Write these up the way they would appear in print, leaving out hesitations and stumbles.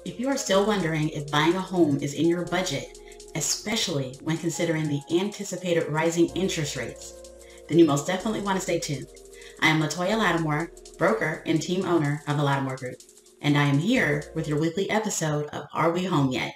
If you are still wondering if buying a home is in your budget, especially when considering the anticipated rising interest rates, then you most definitely want to stay tuned. I am LaToya Latimore, broker and team owner of the Latimore Group, and I am here with your weekly episode of Are We Home Yet?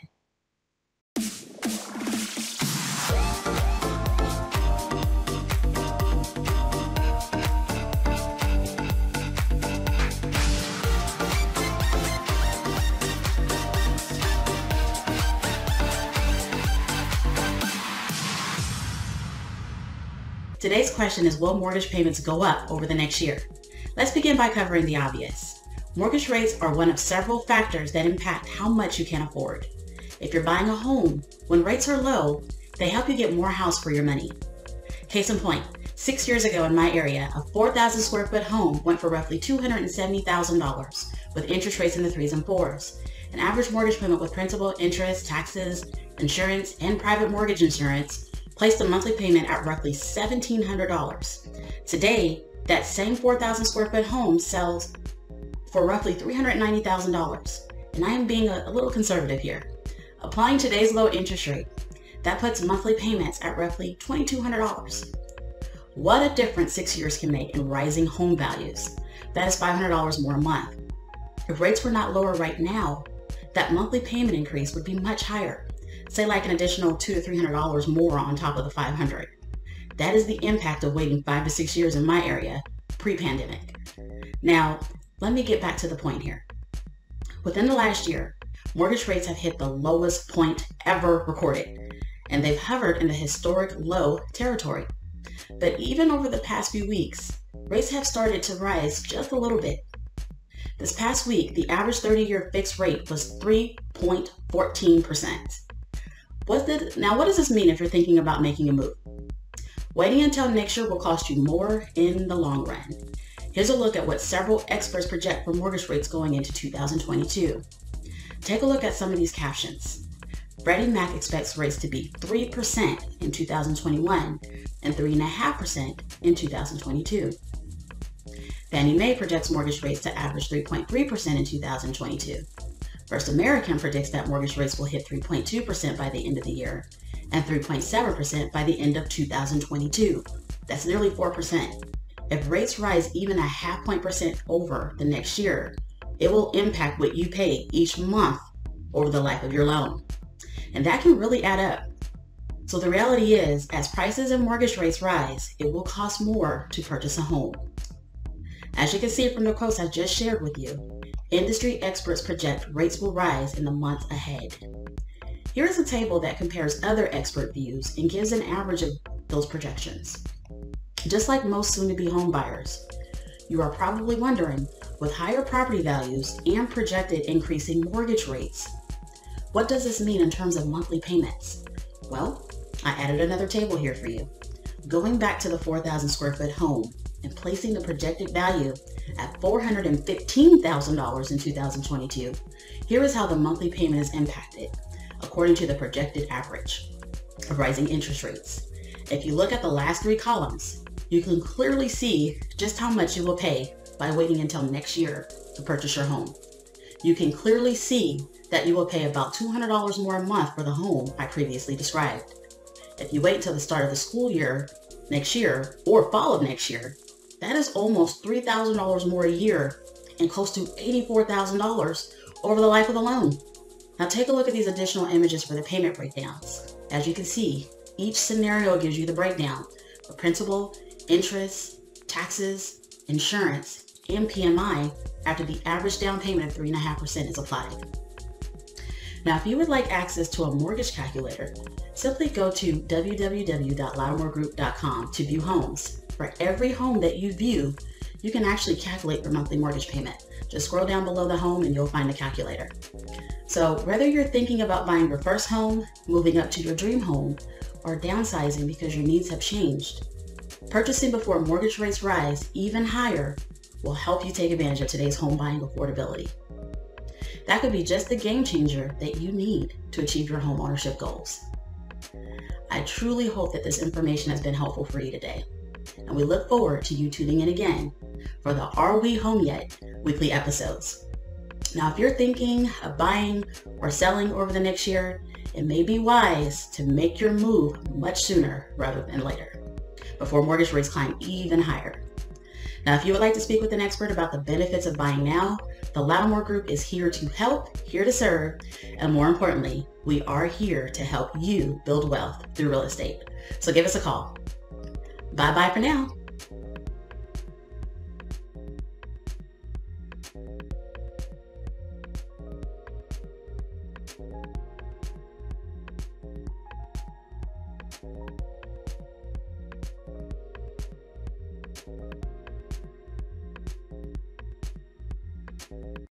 Today's question is, will mortgage payments go up over the next year? Let's begin by covering the obvious. Mortgage rates are one of several factors that impact how much you can afford. If you're buying a home, when rates are low, they help you get more house for your money. Case in point, 6 years ago in my area, a 4,000 square foot home went for roughly $270,000 with interest rates in the 3s and 4s. An average mortgage payment with principal, interest, taxes, insurance, and private mortgage insurance placed a monthly payment at roughly $1,700. Today, that same 4,000 square foot home sells for roughly $390,000. And I am being a little conservative here. Applying today's low interest rate, that puts monthly payments at roughly $2,200. What a difference 6 years can make in rising home values. That is $500 more a month. If rates were not lower right now, that monthly payment increase would be much higher. Say like an additional $200 to $300 more on top of the $500. That is the impact of waiting 5 to 6 years in my area pre-pandemic. Now, let me get back to the point here. Within the last year, mortgage rates have hit the lowest point ever recorded, and they've hovered in the historic low territory. But even over the past few weeks, rates have started to rise just a little bit. This past week, the average 30-year fixed rate was 3.14%. Now, what does this mean if you're thinking about making a move? Waiting until next year will cost you more in the long run. Here's a look at what several experts project for mortgage rates going into 2022. Take a look at some of these captions. Freddie Mac expects rates to be 3% in 2021 and 3.5% in 2022. Fannie Mae projects mortgage rates to average 3.3% in 2022. First American predicts that mortgage rates will hit 3.2% by the end of the year and 3.7% by the end of 2022. That's nearly 4%. If rates rise even 0.5 point% over the next year, it will impact what you pay each month over the life of your loan. And that can really add up. So the reality is, as prices and mortgage rates rise, it will cost more to purchase a home. As you can see from the quotes I just shared with you, industry experts project rates will rise in the months ahead. Here is a table that compares other expert views and gives an average of those projections. Just like most soon-to-be home buyers, you are probably wondering, with higher property values and projected increasing mortgage rates, what does this mean in terms of monthly payments? Well, I added another table here for you. Going back to the 4,000 square foot home and placing the projected value at $415,000 in 2022, here is how the monthly payment is impacted, according to the projected average of rising interest rates. If you look at the last 3 columns, you can clearly see just how much you will pay by waiting until next year to purchase your home. You can clearly see that you will pay about $200 more a month for the home I previously described. If you wait until the start of the school year next year or fall of next year, that is almost $3,000 more a year and close to $84,000 over the life of the loan. Now take a look at these additional images for the payment breakdowns. As you can see, each scenario gives you the breakdown for principal, interest, taxes, insurance, and PMI after the average down payment of 3.5% is applied. Now, if you would like access to a mortgage calculator, simply go to www.latimoregroup.com to view homes. For every home that you view, you can actually calculate your monthly mortgage payment. Just scroll down below the home and you'll find a calculator. So whether you're thinking about buying your first home, moving up to your dream home, or downsizing because your needs have changed, purchasing before mortgage rates rise even higher will help you take advantage of today's home buying affordability. That could be just the game changer that you need to achieve your home ownership goals. I truly hope that this information has been helpful for you today, and we look forward to you tuning in again for the Are We Home Yet weekly episodes. Now, if you're thinking of buying or selling over the next year, it may be wise to make your move much sooner rather than later, before mortgage rates climb even higher. Now, if you would like to speak with an expert about the benefits of buying now, the Latimore Group is here to help, here to serve, and more importantly, we are here to help you build wealth through real estate. So give us a call. Bye-bye for now.